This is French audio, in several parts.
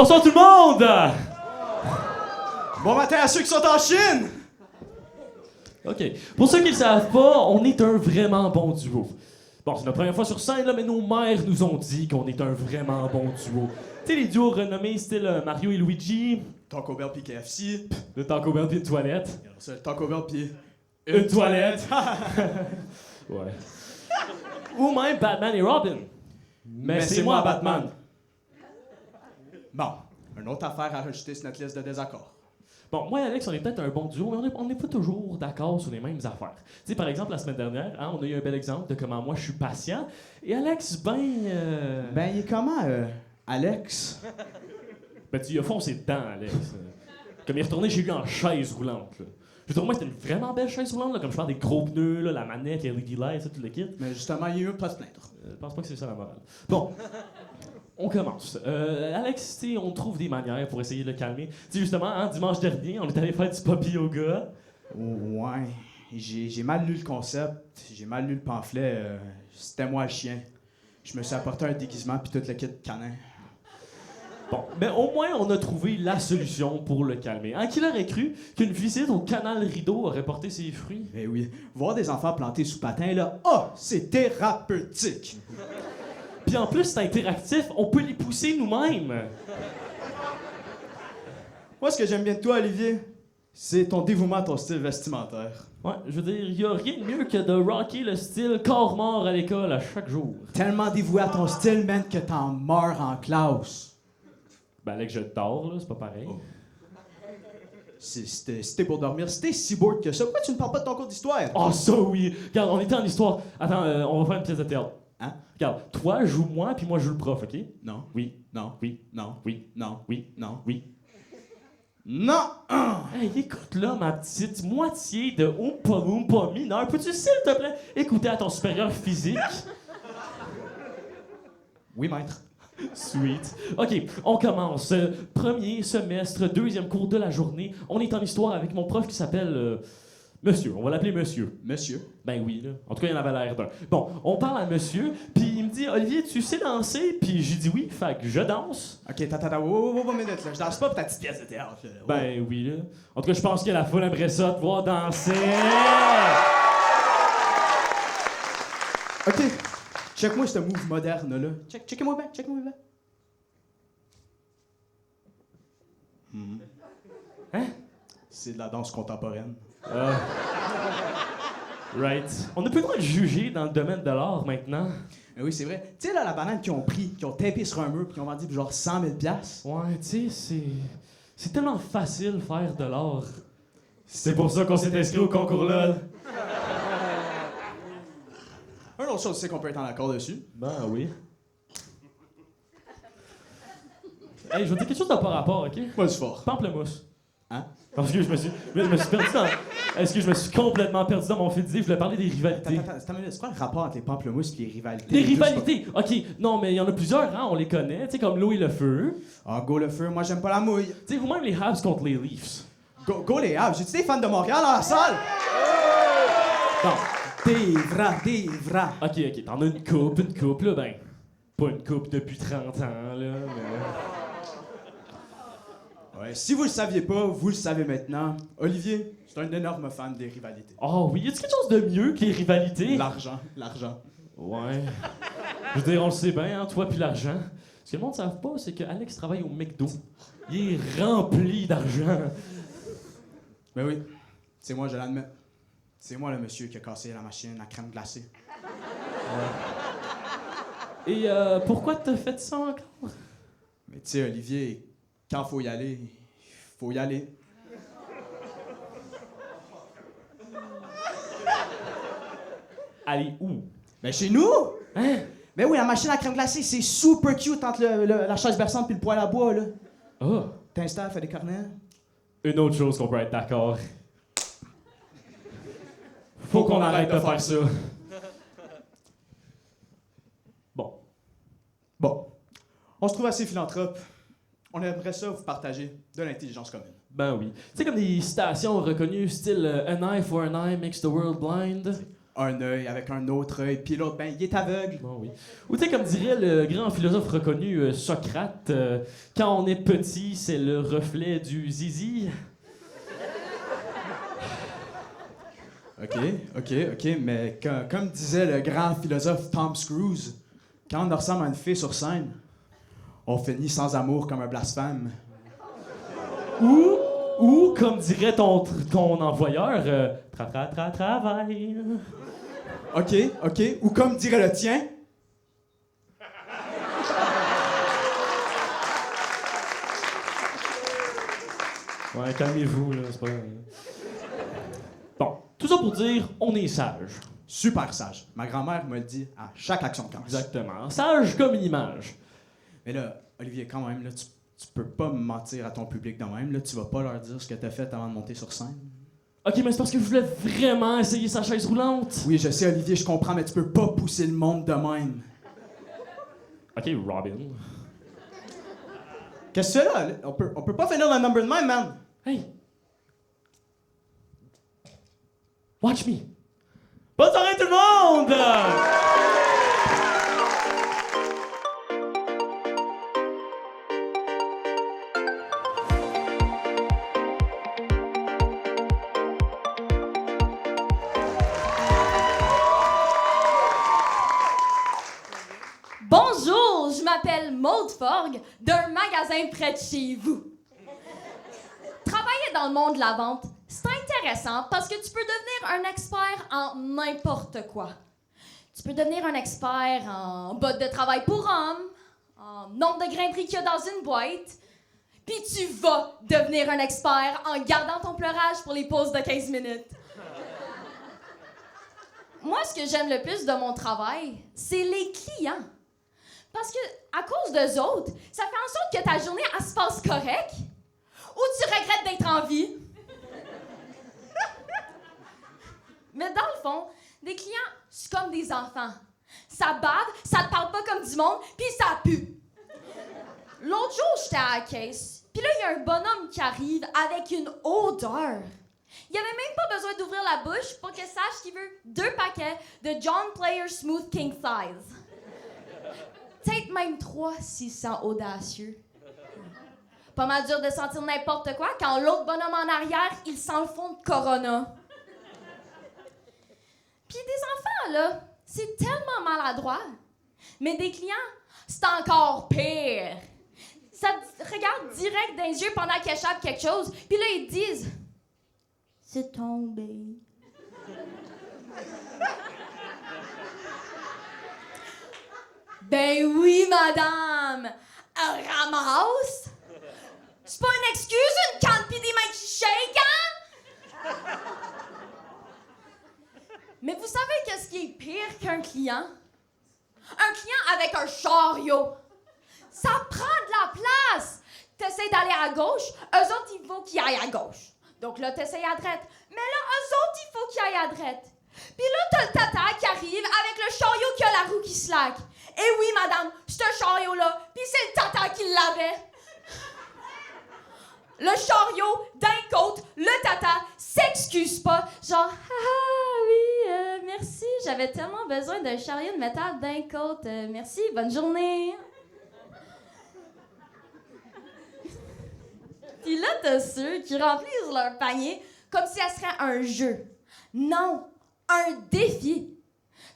Bonsoir tout le monde! Bon matin à ceux qui sont en Chine! OK. Pour ceux qui ne le savent pas, on est un vraiment bon duo. Bon, c'est notre première fois sur scène, là, mais nos mères nous ont dit qu'on est un vraiment bon duo. Tu sais, les duos renommés style Mario et Luigi, Taco Bell puis KFC. le Taco Bell puis une toilette. C'est le Taco Bell puis Une toilette! Ouais. Ou même Batman et Robin. Mais c'est moi Batman. Bon, une autre affaire à rajouter sur notre liste de désaccords. Bon, moi et Alex, on est peut-être un bon duo, mais on n'est pas toujours d'accord sur les mêmes affaires. Tu sais, par exemple, la semaine dernière, hein, on a eu un bel exemple de comment moi je suis patient. Et Alex, Ben, il est comment, Alex? Ben, tu lui as foncé dedans, Alex. Comme il est retourné chez lui en chaise roulante. Là. Je veux dire, moi, c'était une vraiment belle chaise roulante, là, comme je parle des gros pneus, là, la manette, les LED lights, ça, tout le kit. Mais justement, il est mieux pas se plaindre. Je pense pas que c'est ça la morale. Bon, on commence. Alex, tu sais, on trouve des manières pour essayer de le calmer. Tu sais, justement, hein, dimanche dernier, on est allé faire du poppy yoga. Ouais, j'ai mal lu le concept, j'ai mal lu le pamphlet. C'était moi le chien. Je me suis apporté un déguisement puis tout le kit canin. Bon, mais au moins, on a trouvé la solution pour le calmer. Hein, qui l'aurait cru qu'une visite au canal Rideau aurait porté ses fruits? Eh oui, voir des enfants plantés sous patin, là, c'est thérapeutique! Puis en plus, c'est interactif, on peut les pousser nous-mêmes. Moi, ce que j'aime bien de toi, Olivier, c'est ton dévouement à ton style vestimentaire. Ouais, je veux dire, il y a rien de mieux que de rocker le style corps mort à l'école à chaque jour. Tellement dévoué à ton style, man, que t'en meurs en classe. Ben, Alex, je dors, là, c'est pas pareil. Oh. Si t'es pour dormir, si t'es si bored que ça, pourquoi tu ne parles pas de ton cours d'histoire? Oh, ça oui! Regarde, on était en histoire. Attends, on va faire une pièce de théâtre. Hein? Regarde, toi, joue moi, puis moi, je joue le prof, OK? Non, Oui, non, oui, non, oui, non, oui, non, oui. non! Hey, écoute là, ma petite moitié de Oompa mineur. Peux-tu, s'il te plaît, écouter à ton supérieur physique? Oui, maître. Sweet. OK, on commence. Premier semestre, deuxième cours de la journée. On est en histoire avec mon prof qui s'appelle... Monsieur. On va l'appeler Monsieur. Monsieur. Ben oui, là. En tout cas, il en avait l'air d'un. Bon, on parle à Monsieur, puis il me dit « Olivier, tu sais danser? » Puis j'ai dit « Oui, fait que je danse. » OK, attends, wow, minute, là. Je danse pas pour ta petite pièce de théâtre, là. Ben oui, là. En tout cas, je pense que la foule aimerait ça te voir danser. OK. Check-moi ce move moderne, là. Check-moi bien, Hein? C'est de la danse contemporaine. Right. On n'a plus le droit de juger dans le domaine de l'art maintenant. Oui, c'est vrai. Tu sais, là, la banane qu'ils ont pris, qu'ils ont tapé sur un mur, puis qu'ils ont vendu genre 100 000 $. Ouais, tu sais, c'est tellement facile faire de l'art. C'est pour ça qu'on s'est inscrit au concours LOL. Un autre chose, c'est qu'on peut être en accord dessus. Ben oui. Hey, je vais te dire quelque chose de pas rapport, OK? Pas du fort. Pamplemousse. Hein? Parce que je me suis perdu dans... Est-ce que je me suis complètement perdu dans mon fil d'idée? Je voulais parler des rivalités. Attends, c'est quoi le rapport entre les pamplemousses et les rivalités? Les rivalités! OK, non, mais il y en a plusieurs, hein, on les connaît, tu sais, comme l'eau et le feu. Ah, go le feu, moi j'aime pas la mouille. Tu sais, ou même les Habs contre les Leafs. Go les Habs, j'ai-tu des fans de Montréal dans la salle? Bon, Des vrais. OK, t'en as une coupe, là, ben... Pas une coupe depuis 30 ans, là, mais... Ouais, si vous le saviez pas, vous le savez maintenant. Olivier, c'est un énorme fan des rivalités. Oh oui, y a-t-il quelque chose de mieux que les rivalités? L'argent. Ouais. Je veux dire, on le sait bien, hein, toi puis l'argent. Ce que le monde ne savent pas, c'est que Alex travaille au McDo. Il est rempli d'argent. Ben oui, c'est moi, je l'admets. C'est moi le monsieur qui a cassé la machine à crème glacée. Et pourquoi t'as fait ça encore? Mais tu sais, Olivier, quand faut y aller, il faut y aller. Aller où? Ben chez nous! Hein? Ben oui, la machine à crème glacée, c'est super cute entre la chaise berçante puis le poêle à bois, là. Ah! T'installes, fais des cornets. Une autre chose qu'on peut être d'accord. Faut qu'on arrête de faire ça. Bon. On se trouve assez philanthrope. On aimerait ça vous partager de l'intelligence commune. Ben oui. Tu sais, comme des citations reconnues, style An eye for an eye makes the world blind. un œil avec un autre œil, puis l'autre, ben, il est aveugle. Bon, oui. Ou tu sais, comme dirait le grand philosophe reconnu Socrate, quand on est petit, c'est le reflet du zizi. OK, mais comme disait le grand philosophe Tom Cruise, quand on ressemble à une fille sur scène, on finit sans amour comme un blasphème. Ou comme dirait ton envoyeur, travail. OK, ou comme dirait le tien. Ouais, calmez-vous, là, c'est pas... Bon, tout ça pour dire, on est sage. Super sage. Ma grand-mère me le dit à chaque action de classe. Exactement. Sage comme une image. Mais là, Olivier, quand même, là, tu peux pas me mentir à ton public de même. Là, tu vas pas leur dire ce que t'as fait avant de monter sur scène. Ok, mais c'est parce que je voulais vraiment essayer sa chaise roulante. Oui, je sais, Olivier, je comprends, mais tu peux pas pousser le monde de même. Ok, Robin. Qu'est-ce que c'est là? On peut pas finir le number de même, man. Hey. Watch me. Bonne soirée tout le monde! Bonjour, je m'appelle Maude Forgue d'un magasin près de chez vous. Travailler dans le monde de la vente, c'est intéressant parce que tu peux devenir un expert en n'importe quoi. Tu peux devenir un expert en bottes de travail pour hommes, en nombre de grains de riz qu'il y a dans une boîte, puis tu vas devenir un expert en gardant ton pleurage pour les pauses de 15 minutes. Moi, ce que j'aime le plus de mon travail, c'est les clients. Parce que, à cause d'eux autres, ça fait en sorte que ta journée, elle se passe correct ou tu regrettes d'être en vie. Mais dans le fond, des clients, c'est comme des enfants. Ça bave, ça te parle pas comme du monde, puis ça pue. L'autre jour, j'étais à la caisse, puis là, il y a un bonhomme qui arrive avec une odeur. Il avait même pas besoin d'ouvrir la bouche pour que sache qu'il veut 2 paquets de John Player Smooth King Size. Peut-être même 3 s'il sent audacieux. Pas mal dur de sentir n'importe quoi quand l'autre bonhomme en arrière, il sent le fond de Corona. Puis des enfants, là, c'est tellement maladroit. Mais des clients, c'est encore pire. Ça te regarde direct dans les yeux pendant qu'ils échappent quelque chose, puis là, ils te disent « C'est tombé. » Ben oui, madame! Ramasse! C'est pas une excuse, une canne pis des mains qui shake, hein? Mais vous savez qu'est-ce qui est pire qu'un client? Un client avec un chariot. Ça prend de la place! T'essaies d'aller à gauche, eux autres, il faut qu'ils aillent à gauche. Donc là, t'essayes à droite. Mais là, eux autres, il faut qu'ils aillent à droite. Puis là, t'as le tata qui arrive avec le chariot qui a la roue qui slack. Et oui, madame, c'est un chariot-là, puis c'est le tata qui l'avait. Le chariot, d'un côté, le tata s'excuse pas. Genre, oui, merci, j'avais tellement besoin d'un chariot de métal d'un côté. Merci, bonne journée. Puis là, t'as ceux qui remplissent leur panier comme si ça serait un jeu. Non, un défi.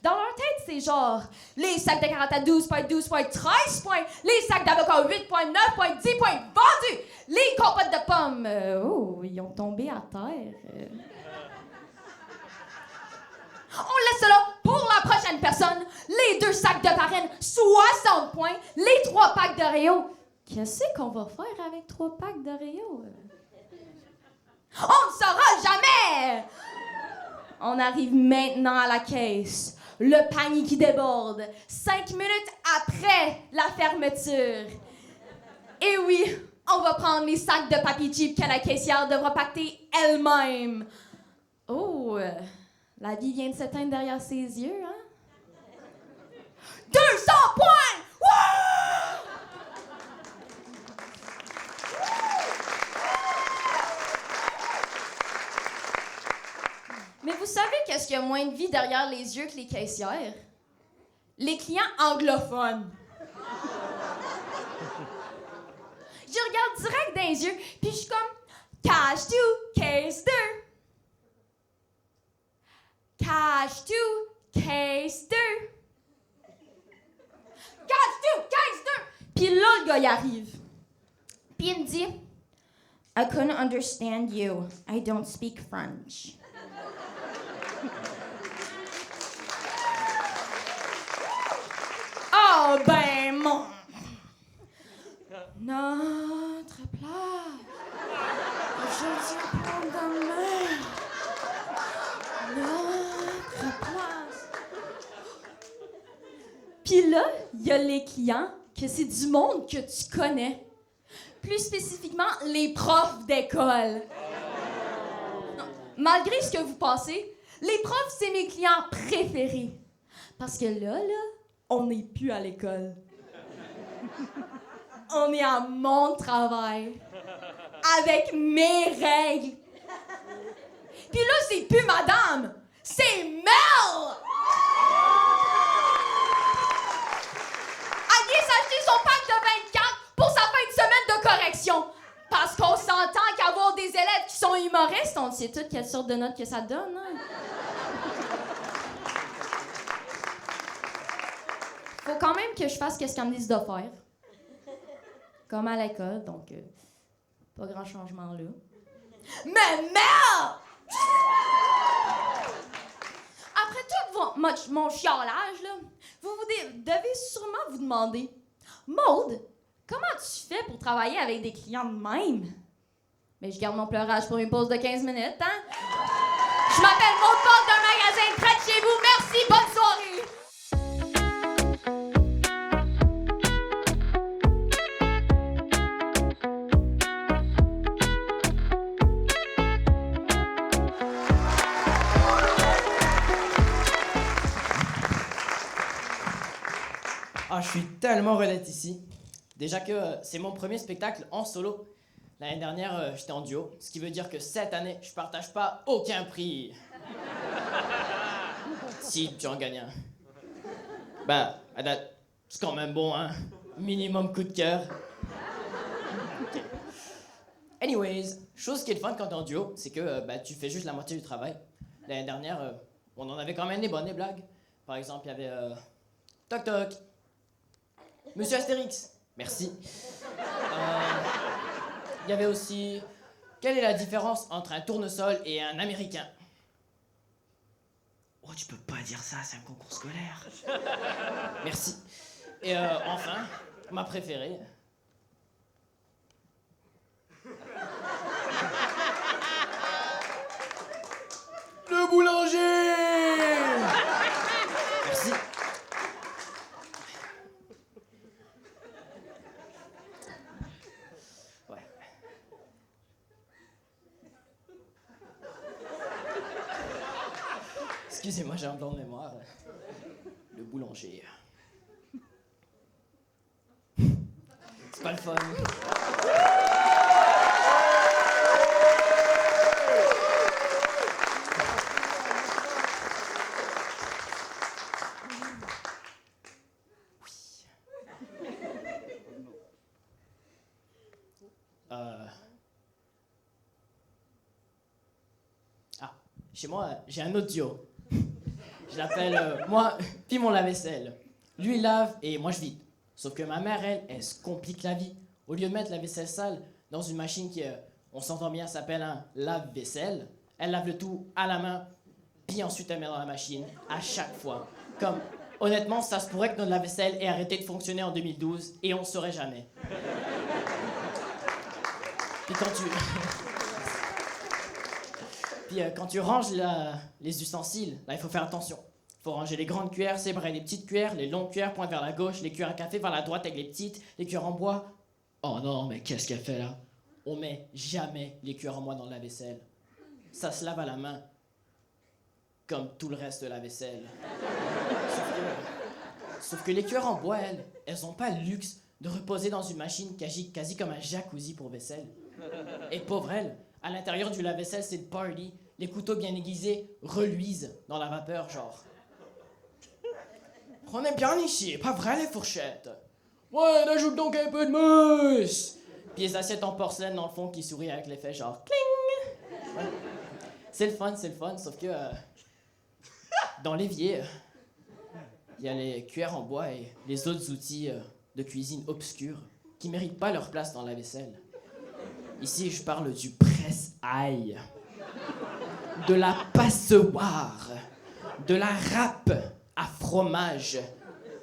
Dans leur tête, c'est genre les sacs de carottes à 12 points, 12 points, 13 points, les sacs d'avocats 8 points, 9 points, 10 points, vendus! Les compotes de pommes, ils ont tombé à terre. On laisse ça là pour la prochaine personne. Les 2 sacs de farine, 60 points, les 3 packs de Réo. Qu'est-ce qu'on va faire avec 3 packs de Réo? On ne saura jamais! On arrive maintenant à la caisse. Le panier qui déborde. 5 minutes après la fermeture. Et oui, on va prendre les sacs de papier cheap que la caissière devra pacter elle-même. Oh, la vie vient de s'éteindre derrière ses yeux, hein? 200 points! Wouh! Mais vous savez qu'est-ce qu'il y a moins de vie derrière les yeux que les caissières? Les clients anglophones. Je regarde direct dans les yeux, puis je suis comme cash 2, case 2. Cash 2, case 2. Cash 2, case 2. Puis là, le gars, il arrive. Puis il me dit, I couldn't understand you. I don't speak French. Oh, ben, mon... Notre place. Je dis pas demain. Notre place. Puis là, il y a les clients que c'est du monde que tu connais. Plus spécifiquement, les profs d'école. Non, malgré ce que vous pensez, les profs, c'est mes clients préférés. Parce que là, on n'est plus à l'école. On est à mon travail. Avec mes règles. Puis là, c'est plus madame, c'est Mel! Elle vient s'acheter son pack de 24 pour sa fin de semaine de correction. Parce qu'on s'entend qu'avoir des élèves qui sont humoristes, on sait toutes quelle sorte de notes que ça donne, hein? Faut quand même que je fasse ce qu'elle me dise de faire. Comme à l'école, donc pas grand changement là. Mais Mel! Après tout mon chiolage, là, vous devez sûrement vous demander, Maude, comment tu fais pour travailler avec des clients de même? Mais je garde mon pleurage pour une pause de 15 minutes, hein? Je m'appelle Maude Paul d'un magasin près de chez vous. Merci, bonne soirée! Ah, je suis tellement heureux d'être ici. Déjà que c'est mon premier spectacle en solo. L'année dernière, j'étais en duo, ce qui veut dire que cette année, je partage pas aucun prix. Si, tu en gagnes un. Ben, à date, c'est quand même bon, hein. Minimum coup de cœur. Okay. Anyways, chose qui est le fun quand t'es en duo, c'est que tu fais juste la moitié du travail. L'année dernière, on en avait quand même des bonnes blagues. Par exemple, il y avait Toc Toc. Monsieur Astérix, merci. Il y avait aussi... Quelle est la différence entre un tournesol et un Américain? Oh, tu peux pas dire ça, c'est un concours scolaire. Merci. Et enfin, ma préférée... Le boulanger! Merci. Excusez-moi, j'ai un blanc de mémoire. Le boulanger. C'est pas le fun. Chez moi, j'ai un autre duo. Je l'appelle moi, puis mon lave-vaisselle. Lui, il lave et moi, je vide. Sauf que ma mère, elle se complique la vie. Au lieu de mettre la vaisselle sale dans une machine qui, on s'entend bien, s'appelle un lave-vaisselle, elle lave le tout à la main, puis ensuite elle met dans la machine, à chaque fois. Comme, honnêtement, ça se pourrait que notre lave-vaisselle ait arrêté de fonctionner en 2012 et on ne saurait jamais. Puis quand tu ranges les ustensiles, là, il faut faire attention. Il faut ranger les grandes cuillères séparées des petites cuillères, les longues cuillères pointent vers la gauche, les cuillères à café vers la droite avec les petites, les cuillères en bois. Oh non, mais qu'est-ce qu'elle fait là? On met jamais les cuillères en bois dans la vaisselle. Ça se lave à la main, comme tout le reste de la vaisselle. Sauf que les cuillères en bois, elles ont pas le luxe de reposer dans une machine quasi comme un jacuzzi pour vaisselle. Et pauvre elle, à l'intérieur du lave-vaisselle, c'est le party. Les couteaux bien aiguisés reluisent dans la vapeur, genre. On est bien ici, pas vrai les fourchettes? Ouais, ajoute donc un peu de mousse! Puis les assiettes en porcelaine dans le fond qui sourient avec l'effet genre cling! Ouais. C'est le fun, sauf que dans l'évier, il y a les cuillères en bois et les autres outils de cuisine obscurs qui méritent pas leur place dans la vaisselle. Ici, je parle du presse-ail, de la passoire, de la râpe à fromage,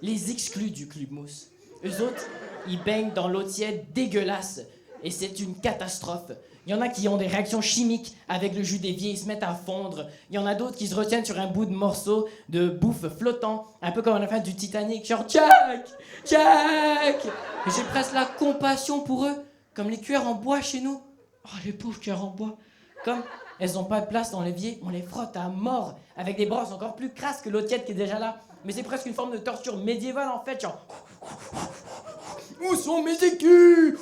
les exclus du club mousse. Eux autres, ils baignent dans l'eau tiède dégueulasse et c'est une catastrophe. Il y en a qui ont des réactions chimiques avec le jus d'évier, ils se mettent à fondre. Il y en a d'autres qui se retiennent sur un bout de morceau de bouffe flottant, un peu comme à la fin du Titanic, genre Jack! Jack! Et j'ai presque la compassion pour eux, comme les cuillères en bois chez nous. Oh, les pauvres cuillères en bois. Comme elles n'ont pas de place dans l'évier, on les frotte à mort avec des brosses encore plus crasses que l'eau tiède qui est déjà là. Mais c'est presque une forme de torture médiévale en fait, genre... Où sont mes écus?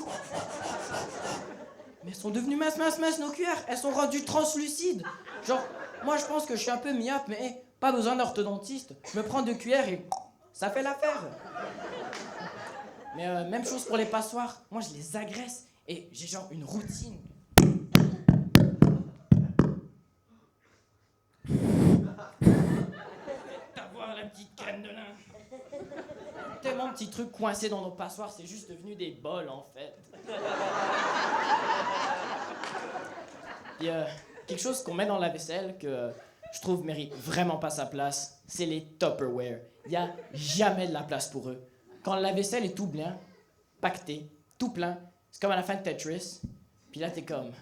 Mais elles sont devenues minces, nos cuillères. Elles sont rendues translucides. Genre, moi je pense que je suis un peu myope, mais hey, pas besoin d'orthodontiste. Je me prends 2 cuillères et ça fait l'affaire. Mais même chose pour les passoires. Moi je les agresse et j'ai genre une routine. D'avoir la petite crème de lin. Tellement de petits trucs coincés dans nos passoires, c'est juste devenu des bols en fait. Puis quelque chose qu'on met dans la vaisselle que je trouve mérite vraiment pas sa place, c'est les Tupperware. Il y a jamais de la place pour eux. Quand la vaisselle est tout blanc, pacté, tout plein, c'est comme à la fin de Tetris. Puis là t'es comme...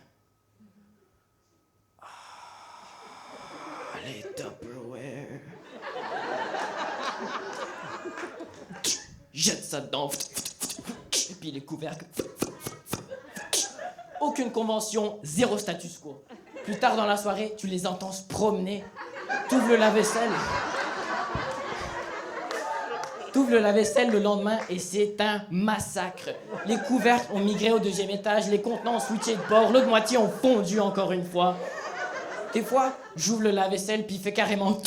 Ah, les Tupperware. Jette ça dedans. Et puis les couvercles. Aucune convention, zéro status quo. Plus tard dans la soirée, tu les entends se promener. T'ouvres le lave-vaisselle. T'ouvres le lave-vaisselle le lendemain et c'est un massacre. Les couvercles ont migré au 2e étage, les contenants ont switché de bord, l'autre moitié ont fondu encore une fois. Des fois, j'ouvre le lave-vaisselle puis il fait carrément...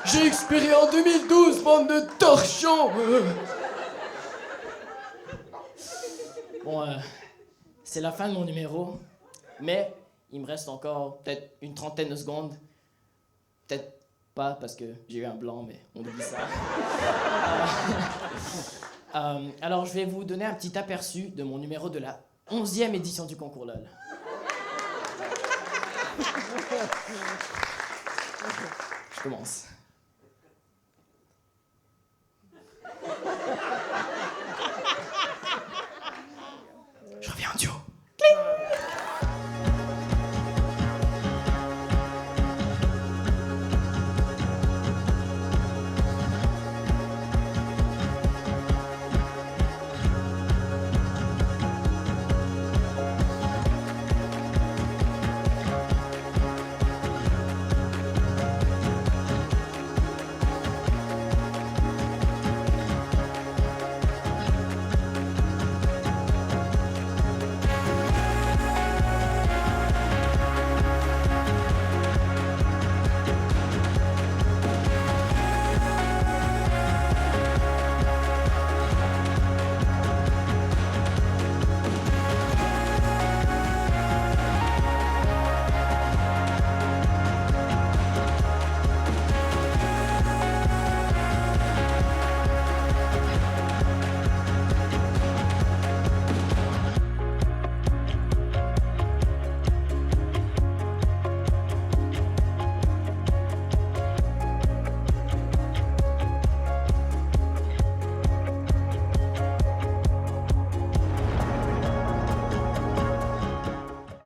J'ai expiré en 2012, bande de torchons! Bon, c'est la fin de mon numéro, mais il me reste encore peut-être une trentaine de secondes. Peut-être pas parce que j'ai eu un blanc, mais on oublie ça. Alors, je vais vous donner un petit aperçu de mon numéro de la 11e édition du concours LOL. Je commence.